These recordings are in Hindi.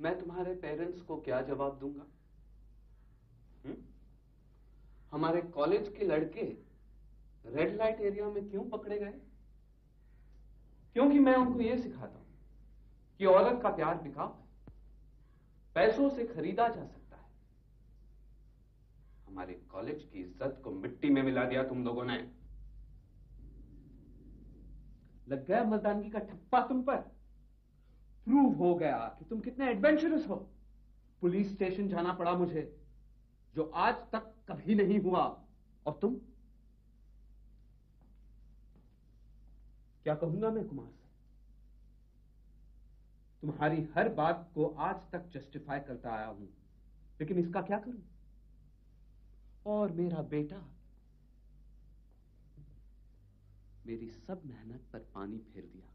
मैं तुम्हारे पेरेंट्स को क्या जवाब दूंगा? हमारे कॉलेज के लड़के रेड लाइट एरिया में क्यों पकड़े गए? क्योंकि मैं उनको यह सिखाता हूं कि औरत का प्यार बिकाऊ है, पैसों से खरीदा जा सकता है। हमारे कॉलेज की इज्जत को मिट्टी में मिला दिया तुम लोगों ने। लग गया मर्दानगी का ठप्पा तुम पर। प्रूव हो गया कि तुम कितने एडवेंचरस हो। पुलिस स्टेशन जाना पड़ा मुझे, जो आज तक कभी नहीं हुआ। और तुम? क्या कहूंगा मैं कुमार से? तुम्हारी हर बात को आज तक जस्टिफाई करता आया हूं, लेकिन इसका क्या करूं? और मेरा बेटा मेरी सब मेहनत पर पानी फेर दिया।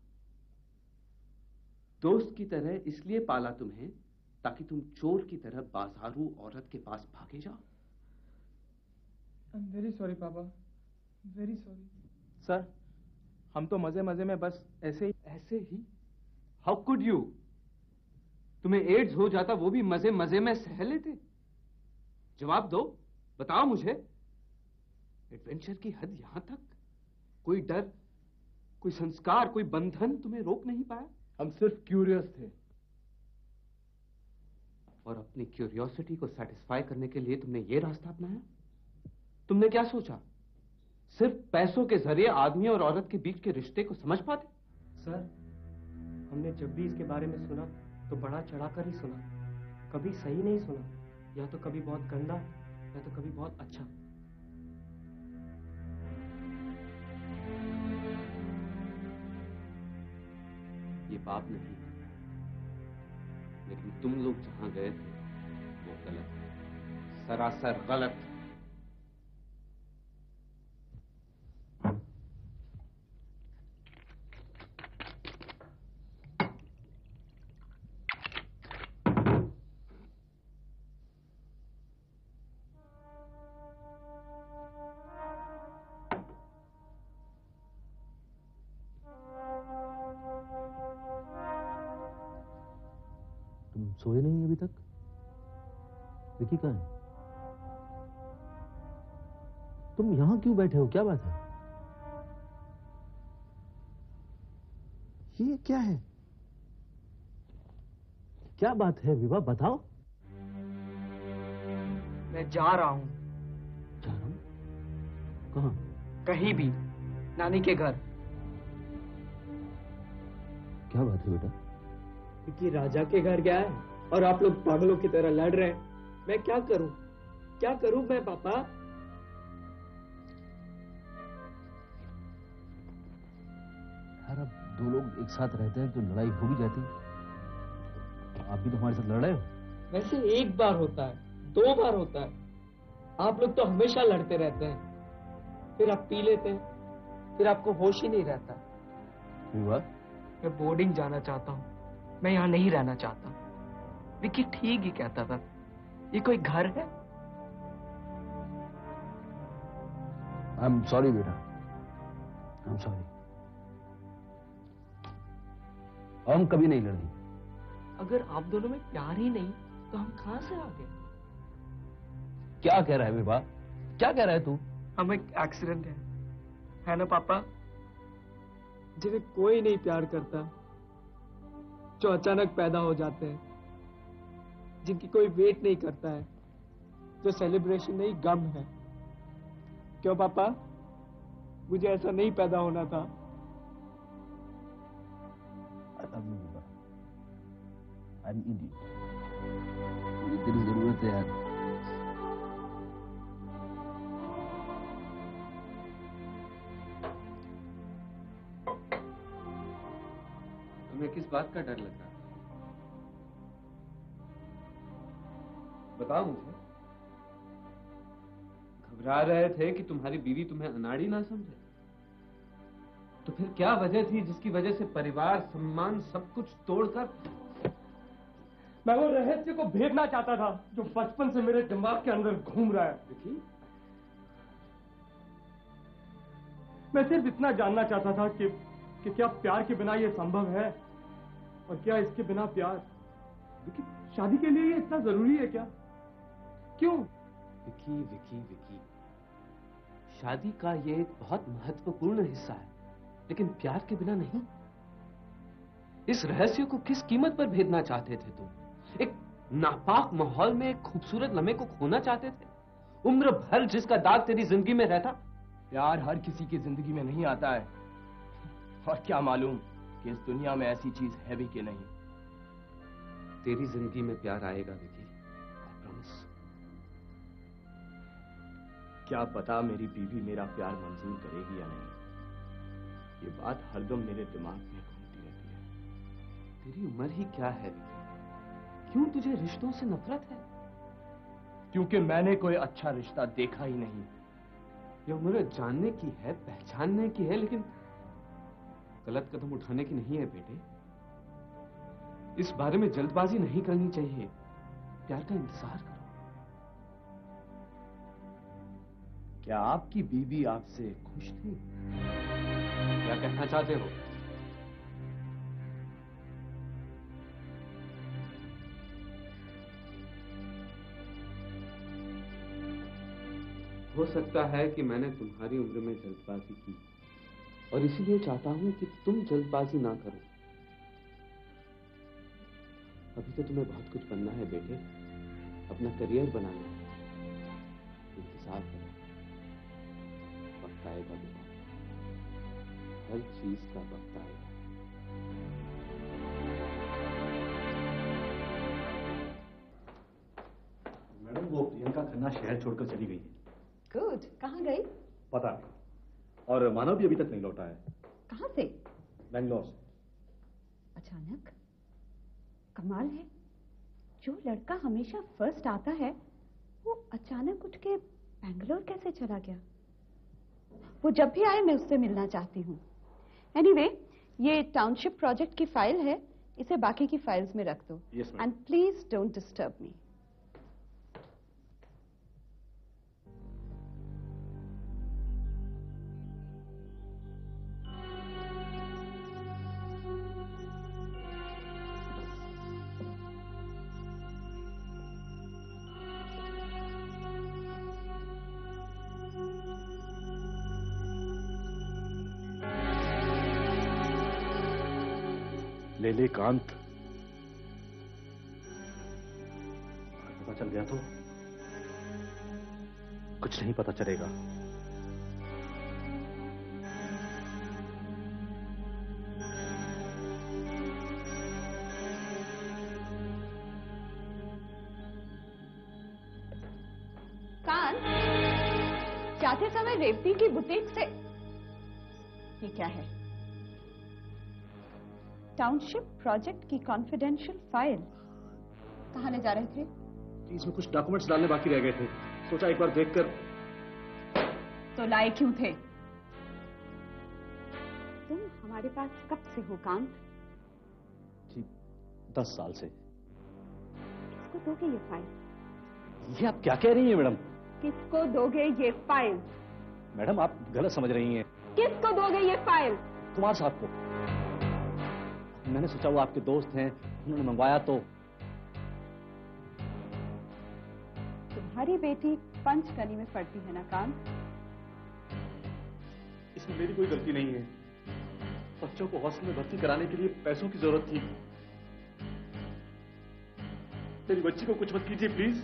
दोस्त की तरह इसलिए पाला तुम्हें ताकि तुम चोर की तरह बाजारू औरत के पास भागे जाओ। I am very sorry papa, very sorry. Sir, हम तो मजे मजे में बस ऐसे ही। How could you? तुम्हें एड्स हो जाता वो भी मजे मजे में सह लेते? जवाब दो, बताओ मुझे। एडवेंचर की हद यहां तक? कोई डर, कोई संस्कार, कोई बंधन तुम्हें रोक नहीं पाया? हम सिर्फ क्यूरियस थे। और अपनी क्यूरियोसिटी को सेटिस्फाई करने के लिए तुमने ये रास्ता अपनाया? तुमने क्या सोचा, सिर्फ पैसों के जरिए आदमी और औरत के बीच के रिश्ते को समझ पाते? सर, हमने जब भी इसके बारे में सुना तो बड़ा चढ़ाकर ही सुना, कभी सही नहीं सुना, या तो कभी बहुत गंदा या तो कभी बहुत अच्छा। ये पाप नहीं, लेकिन तुम लोग जहां गए थे वो गलत है, सरासर गलत। तुम सोए नहीं अभी तक? विकी कहाँ है? तुम यहां क्यों बैठे हो, क्या बात है? ये क्या है? क्या बात है विभा, बताओ। मैं जा रहा हूं। जा रहा हूं? कहां? कहीं भी, नानी के घर। क्या बात है बेटा? क्योंकि राजा के घर गया है और आप लोग पागलों की तरह लड़ रहे हैं। मैं क्या करूं? क्या करूं मैं पापा? यार, अब दो लोग एक साथ रहते हैं तो लड़ाई हो भी जाती है। आप भी तो हमारे साथ लड़ रहे हो। वैसे एक बार होता है, दो बार होता है। आप लोग तो हमेशा लड़ते रहते हैं, फिर आप पी लेते हैं, फिर आपको होश ही नहीं रहता। विभा, मैं बोर्डिंग जाना चाहता हूँ, मैं यहाँ नहीं रहना चाहता। विकी ठीक ही कहता था, ये कोई घर है? आई एम सॉरी बेटा, आई एम सॉरी। हम कभी नहीं लड़ेंगे। अगर आप दोनों में प्यार ही नहीं तो हम कहां से आ गए? क्या कह रहा है विभा, क्या कह रहा है तू? हम एक एक्सीडेंट है ना पापा? जिन्हें कोई नहीं प्यार करता, जो अचानक पैदा हो जाते हैं, जिनकी कोई वेट नहीं करता है, जो सेलिब्रेशन नहीं गम है। क्यों पापा, मुझे ऐसा नहीं पैदा होना था? I am idiot. मुझे तेरी जरूरत है यार। तुम्हें किस बात का डर लग रहा है? बताओ मुझे। घबरा रहे थे कि तुम्हारी बीवी तुम्हें अनाड़ी ना समझे? तो फिर क्या वजह थी जिसकी वजह से परिवार, सम्मान, सब कुछ तोड़कर? मैं वो रहस्य को भेदना चाहता था जो बचपन से मेरे दिमाग के अंदर घूम रहा है। विकी, मैं सिर्फ इतना जानना चाहता था कि क्या प्यार के बिना ये संभव है, और क्या इसके बिना प्यार? विकी शादी के लिए ये इतना जरूरी है क्या? क्यों? विकी विकी विकी, शादी का ये एक बहुत महत्वपूर्ण हिस्सा है, लेकिन प्यार के बिना नहीं। इस रहस्य को किस कीमत पर भेदना चाहते थे तुम? एक नापाक माहौल में एक खूबसूरत लम्हे को खोना चाहते थे, उम्र भर जिसका दाग तेरी जिंदगी में रहता। प्यार हर किसी की जिंदगी में नहीं आता है, और क्या मालूम कि इस दुनिया में ऐसी चीज है भी कि नहीं। तेरी जिंदगी में प्यार आएगा विकी, आई प्रॉमिस। क्या पता मेरी बीवी मेरा प्यार मंजूर करेगी या नहीं, ये बात हरदम मेरे दिमाग में घूमती रहती है। तेरी उम्र ही क्या है विकी? क्यों तुझे रिश्तों से नफरत है? क्योंकि मैंने कोई अच्छा रिश्ता देखा ही नहीं। ये उम्र जानने की है, पहचानने की है, लेकिन गलत कदम उठाने की नहीं है बेटे। इस बारे में जल्दबाजी नहीं करनी चाहिए, प्यार का इंतजार करो। क्या आपकी बीवी आपसे खुश थी? क्या कहना चाहते हो? हो सकता है कि मैंने तुम्हारी उम्र में जल्दबाजी की, और इसीलिए चाहता हूं कि तुम जल्दबाजी ना करो। अभी तो तुम्हें बहुत कुछ बनना है बेटे, अपना करियर बनाना है। इंतजार करो, वक्त आएगा बेटा, हर चीज का वक्त आएगा। मैडम, वो प्रियंका खन्ना शहर छोड़कर चली गई है। गुड, कहाँ गई? पता नहीं, और मानव भी अभी तक नहीं लौटा है। कहाँ से? बेंगलोर से। अचानक? कमाल है, जो लड़का हमेशा फर्स्ट आता है वो अचानक उठ के बेंगलोर कैसे चला गया? वो जब भी आए मैं उससे मिलना चाहती हूँ। एनीवे, ये टाउनशिप प्रोजेक्ट की फाइल है, इसे बाकी की फाइल्स में रख दो। Yes, ma'am. And please don't disturb me. ले कांत, पता चल गया तो कुछ नहीं पता चलेगा। कान, जाते समय रेवती की बुटीक से ये क्या है? टाउनशिप प्रोजेक्ट की कॉन्फिडेंशियल फाइल। कहाँ ले जा रहे थे? इसमें कुछ डॉक्यूमेंट्स डालने बाकी रह गए थे, सोचा एक बार देखकर। तो लाए क्यों थे? तुम हमारे पास कब से हो कांत? जी 10 साल से। किसको दोगे ये फाइल? ये आप क्या कह रही हैं मैडम? किसको दोगे ये फाइल? मैडम, आप गलत समझ रही हैं। किसको दोगे ये फाइल? कुमार साहब को। मैंने सोचा वो आपके दोस्त हैं, उन्होंने मंगवाया तो। तुम्हारी बेटी पंचकनी में पढ़ती है ना कांत? इसमें मेरी कोई गलती नहीं है। बच्चों को हॉस्टल में भर्ती कराने के लिए पैसों की जरूरत थी। मेरी बच्ची को कुछ मत कीजिए प्लीज।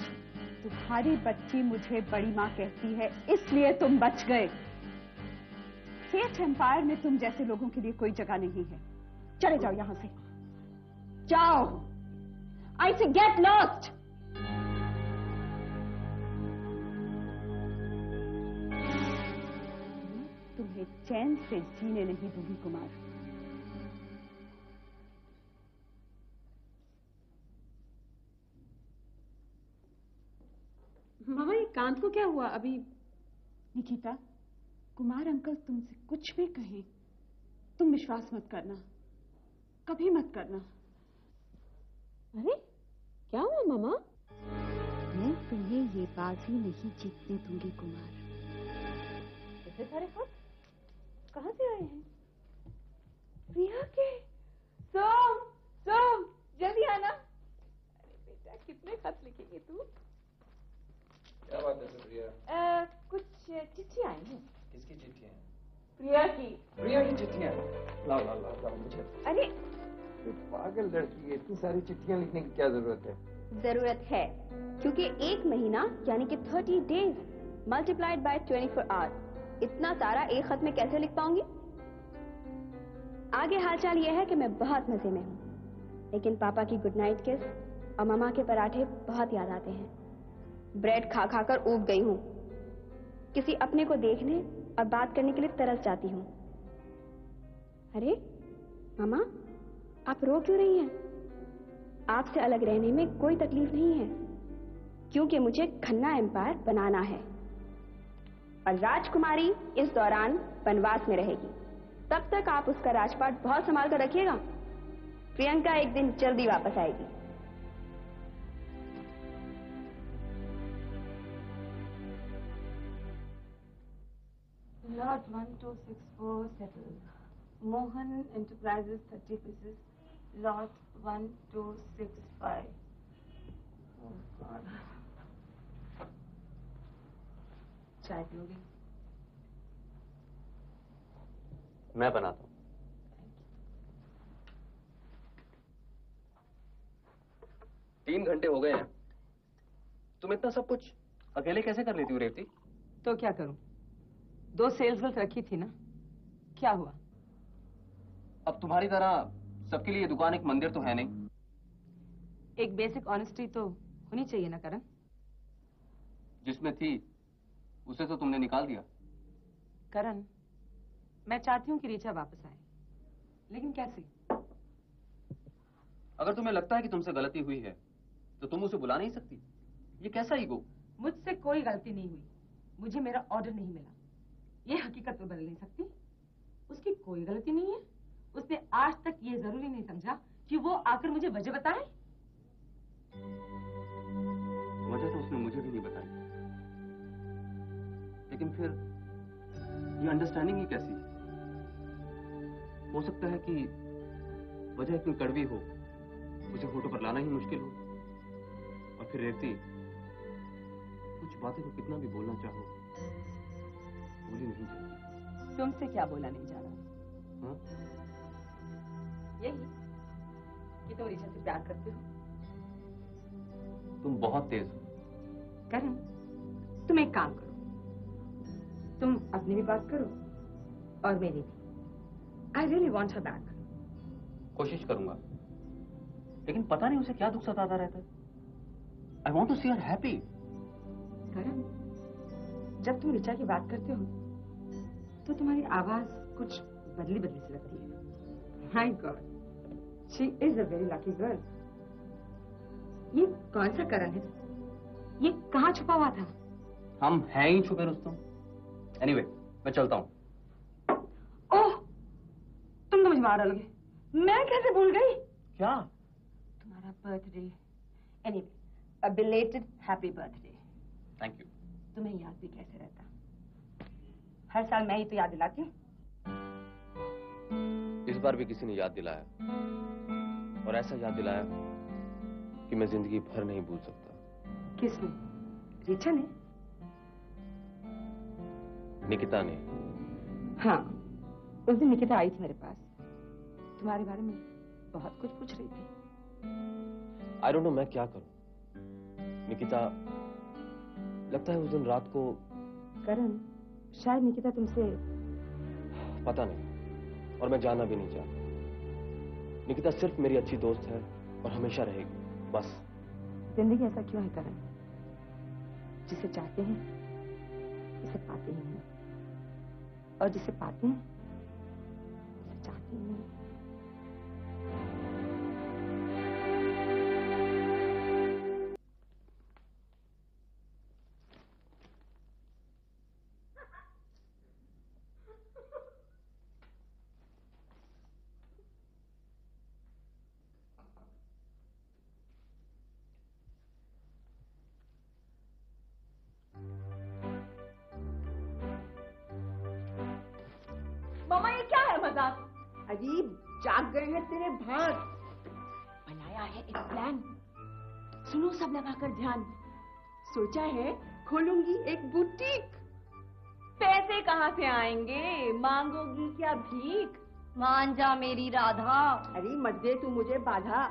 तुम्हारी बच्ची मुझे बड़ी माँ कहती है, इसलिए तुम बच गए। सेठ एम्पायर में तुम जैसे लोगों के लिए कोई जगह नहीं है। चले जाओ यहां से, जाओ। आई से गेट लॉस्ट। तुम्हें चैन से जीने नहीं दूंगी कुमार। मामा, ये कांत को क्या हुआ अभी? निकिता, कुमार अंकल तुमसे कुछ भी कहें तुम विश्वास मत करना, कभी मत करना। अरे क्या हुआ मामा? मैं तुम्हें ये बाजी नहीं जीतने दूंगी कुमार। इतने सारे खत कहाँ से आए हैं? प्रिया के। सोम, सोम, जल्दी आना। खत लिखेगी तू? क्या बात है प्रिया? कुछ चिट्ठी आई है। किसकी चिट्ठियाँ? प्रिया की। प्रिया की चिट्ठियाँ? लाओ लाओ लाओ लाओ मुझे। अरे ये पागल लड़की है, इतनी सारी चिट्ठियाँ लिखने की क्या जरूरत है? जरूरत है, क्योंकि 1 महीना यानी कि 30 डेज मल्टीप्लाइड बाय 24 आवर, इतना सारा एक खत में कैसे लिख पाऊंगी? आगे हालचाल यह है कि मैं बहुत मजे में हूँ, लेकिन पापा की गुड नाइट किस और ममा के पराठे बहुत याद आते हैं। ब्रेड खा खा कर ऊब गई हूँ। किसी अपने को देखने और बात करने के लिए तरस जाती हूँ। अरे ममा, आप रो क्यों रही हैं? आपसे अलग रहने में कोई तकलीफ नहीं है, क्योंकि मुझे खन्ना एम्पायर बनाना है और राजकुमारी इस दौरान वनवास में रहेगी। तब तक आप उसका राजपाट बहुत संभाल कर रखिएगा। प्रियंका एक दिन जल्दी वापस आएगी। Lot 1264 settled. Mohan Enterprises 30 pieces. Lot 1265. Oh God. चाय पियोगे? मैं बनाता हूँ। तीन घंटे हो गए हैं। तुम इतना सब कुछ अकेले कैसे कर लेती हो रेवती? तो क्या करूं? 2 सेल्स गर्ल्स रखी थी ना, क्या हुआ? अब तुम्हारी तरह सबके लिए दुकान एक मंदिर तो है नहीं। एक बेसिक ऑनेस्टी तो होनी चाहिए ना करण? जिसमें थी उसे तो तुमने निकाल दिया। करण, मैं चाहती हूँ कि रीचा वापस आए, लेकिन कैसे? अगर तुम्हें लगता है कि तुमसे गलती हुई है तो तुम उसे बुला नहीं सकती। ये कैसा ईगो? मुझसे कोई गलती नहीं हुई, मुझे मेरा ऑर्डर नहीं मिला। ये हकीकत तो बदल नहीं सकती। उसकी कोई गलती नहीं है। उसने आज तक ये जरूरी नहीं समझा कि वो आकर मुझे वजह बताए। वजह तो उसने मुझे भी नहीं बताई, लेकिन फिर ये अंडरस्टैंडिंग ही कैसी? हो सकता है कि वजह इतनी कड़वी हो, उसे फोटो पर लाना ही मुश्किल हो। और फिर रेवती, कुछ बातें तो कितना भी बोलना चाहो, बोली नहीं जाती। तुमसे क्या बोला नहीं जा रहा? हाँ? यही कि तुम रीचा से प्यार करते हो। तुम बहुत तेज हो। करण, तुम एक काम करो, तुम अपनी भी बात करो और मेरी भी। I really want her back. कोशिश करूंगा, लेकिन पता नहीं उसे क्या दुख सताता रहता है। I want to see her happy. Karan, जब तुम ऋचा की बात करते हो तो तुम्हारी आवाज कुछ बदली बदली सी लगती है। My God, she is a very lucky girl. ये कौन सा करण है? ये कहाँ छुपा हुआ था? हम हैं ही छुपे रुस्तम। एनीवे, मैं चलता हूँ। ओह, तुम तो मुझे मार डालोगे। मैं कैसे भूल गई? क्या? तुम्हारा birthday. Anyway, a belated happy birthday. Thank you. तुम्हें याद भी कैसे रहता? हर साल मैं ही तो याद दिलाती हूँ। इस बार भी किसी ने याद दिलाया, और ऐसा याद दिलाया कि मैं जिंदगी भर नहीं भूल सकता। किसने? रीचा ने? निकिता ने। हाँ, उस दिन निकिता आई थी मेरे पास, तुम्हारे बारे में बहुत कुछ पूछ रही थी। आई डोंट नो मैं क्या करूं। निकिता, लगता है उस दिन रात को। करण, शायद निकिता तुमसे। पता नहीं, और मैं जानना भी नहीं चाहता। निकिता सिर्फ मेरी अच्छी दोस्त है और हमेशा रहेगी, बस। जिंदगी ऐसा क्यों है करण? जिसे चाहते हैं उसे पाते ही नहीं, और जिसे पाते हैं उसे चाहते ही नहीं। मामा, ये क्या है मजाक? अजीब, जाग गए हैं तेरे भाग। बनाया है एक प्लान। सुनो सब लगाकर ध्यान। सोचा है खोलूंगी एक बुटीक। पैसे कहाँ से आएंगे? मांगोगी क्या भीख? मान जा मेरी राधा। अरे मत दे तू मुझे बाधा।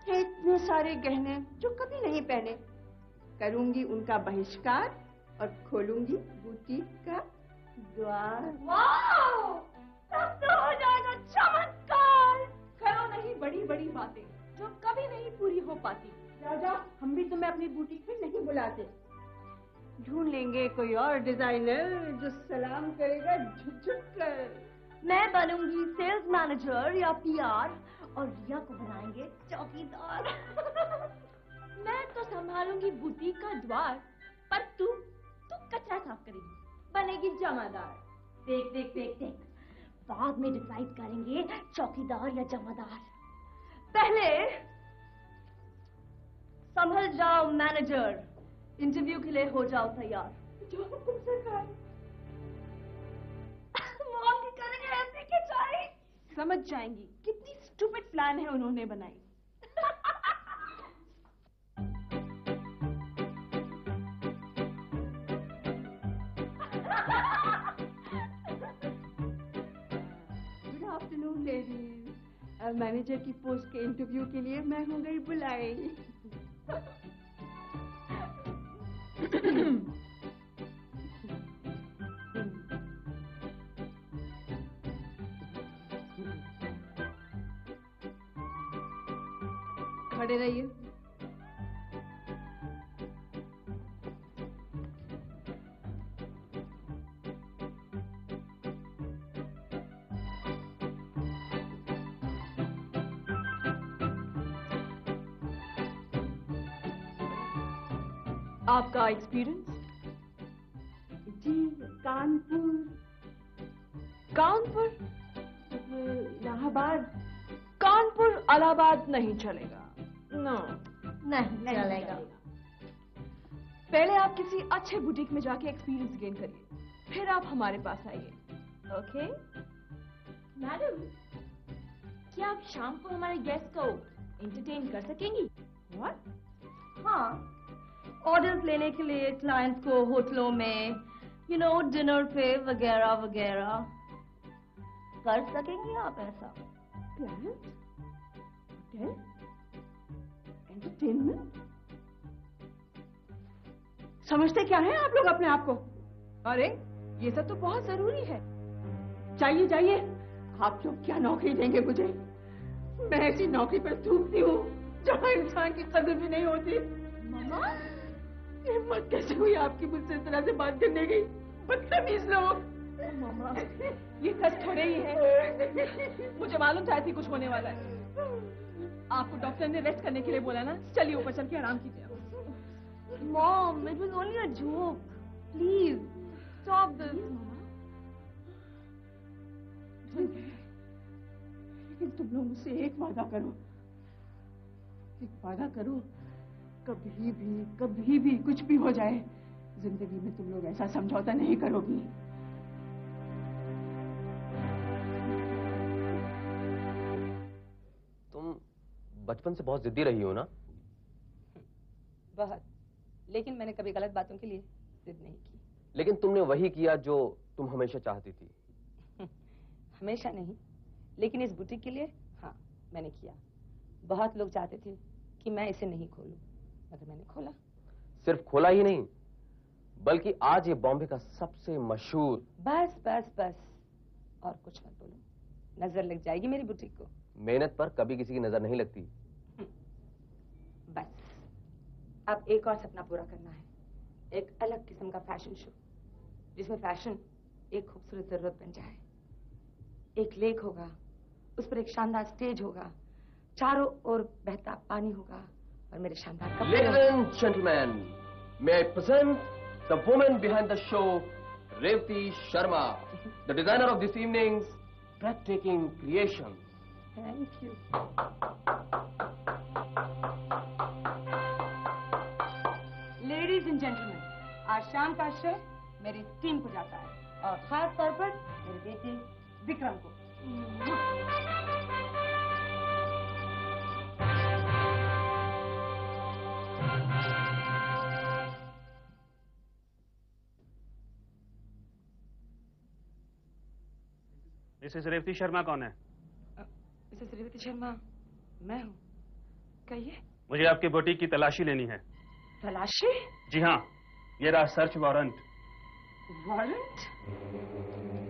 है इतने सारे गहने जो कभी नहीं पहने, करूंगी उनका बहिष्कार और खोलूंगी बुटीक का द्वार। वाह! तब तो हो जाएगा चमत्कार। करो नहीं बड़ी बड़ी बातें जो कभी नहीं पूरी हो पाती। राजा, हम भी तुम्हें अपनी बुटीक में नहीं बुलाते। ढूंढ लेंगे कोई और डिजाइनर जो सलाम करेगा झुक कर। मैं बनूंगी सेल्स मैनेजर या पीआर और रिया को बनाएंगे चौकीदार। मैं तो संभालूंगी बुटीक का द्वार, पर तू कचरा साफ करेगी, बनेगी जमादार। देख देख देख देख, बाद में डिसाइड करेंगे चौकीदार या जमादार। पहले संभल जाओ मैनेजर, इंटरव्यू के लिए हो जाओ तैयार। जो हुक्म सरकार। मॉम की करेंगे ऐसे खिंचाई। समझ जाएंगी कितनी स्टूपिड प्लान है उन्होंने बनाई। Good afternoon ladies. मैनेजर की पोस्ट के इंटरव्यू के लिए मैं हूँ गई बुलाई। खड़े रहिए। आपका एक्सपीरियंस? जी कानपुर, कानपुर? इलाहाबाद। कानपुर इलाहाबाद नहीं चलेगा। नो, नहीं चलेगा। पहले आप किसी अच्छे बुटीक में जाके एक्सपीरियंस गेन करिए, फिर आप हमारे पास आइए। ओके? मैडम, क्या आप शाम को हमारे गेस्ट को एंटरटेन कर सकेंगी? What? हाँ, ऑर्डर्स लेने के लिए क्लाइंट्स को होटलों में, डिनर पे वगैरह वगैरह कर सकेंगी आप ऐसा? Client? Hotel? Entertainment? समझते क्या है आप लोग अपने आप को? अरे, ये सब तो बहुत जरूरी है। जाइए जाइए, आप लोग क्या नौकरी देंगे मुझे? मैं ऐसी नौकरी पर थूकती हूँ जहाँ इंसान की कदर भी नहीं होती। मामा? हिम्मत कैसे हुई आपकी मुझसे इस तरह से बात करने की? बदतमीज लोग। मामा, ये सच थोड़े ही है। मुझे मालूम था ऐसी कुछ होने वाला है। आपको डॉक्टर ने रेस्ट करने के लिए बोला ना? चलिए ऊपर चल के आराम कीजिए। Mom, it was only a joke. Please stop this. लेकिन तुम लोग मुझसे एक वादा करो, कभी भी कुछ भी हो जाए, जिंदगी में तुम लोग ऐसा समझौता नहीं करोगी। तुम बचपन से बहुत जिद्दी रही हो ना? बहुत, लेकिन मैंने कभी गलत बातों के लिए जिद नहीं की। लेकिन तुमने वही किया जो तुम हमेशा चाहती थी। हमेशा नहीं, लेकिन इस बुटीक के लिए हाँ मैंने किया। बहुत लोग चाहते थे कि मैं इसे नहीं खोलूं, मगर मैंने खोला। सिर्फ खोला ही नहीं, बल्कि आज ये बॉम्बे का सबसे मशहूर। बस बस बस, और कुछ मत बोलो, नजर लग जाएगी मेरी बुटीक को। मेहनत पर कभी किसी की नजर नहीं लगती। बस अब एक और सपना पूरा करना है, एक अलग किस्म का फैशन शो, जिसमें फैशन एक खूबसूरत जरूरत बन जाए। एक लेक होगा, उस पर एक शानदार स्टेज होगा, चारों ओर बहता पानी होगा और मेरे शानदार कपड़े। Ladies and gentlemen, may I present the woman behind the show, Revati Sharma, the designer of this evening's breathtaking creation. Thank you. Ladies and gentleman, आज शाम का श्रेय मेरी टीम को जाता है, और खास तौर पर मेरे बेटे विक्रम को। मिसेस रेवती शर्मा कौन है? मिसेस रेवती शर्मा मैं हूँ, कहिए। मुझे आपके बुटीक की तलाशी लेनी है। तलाशी? जी हाँ, ये रहा सर्च वारंट। वारंट?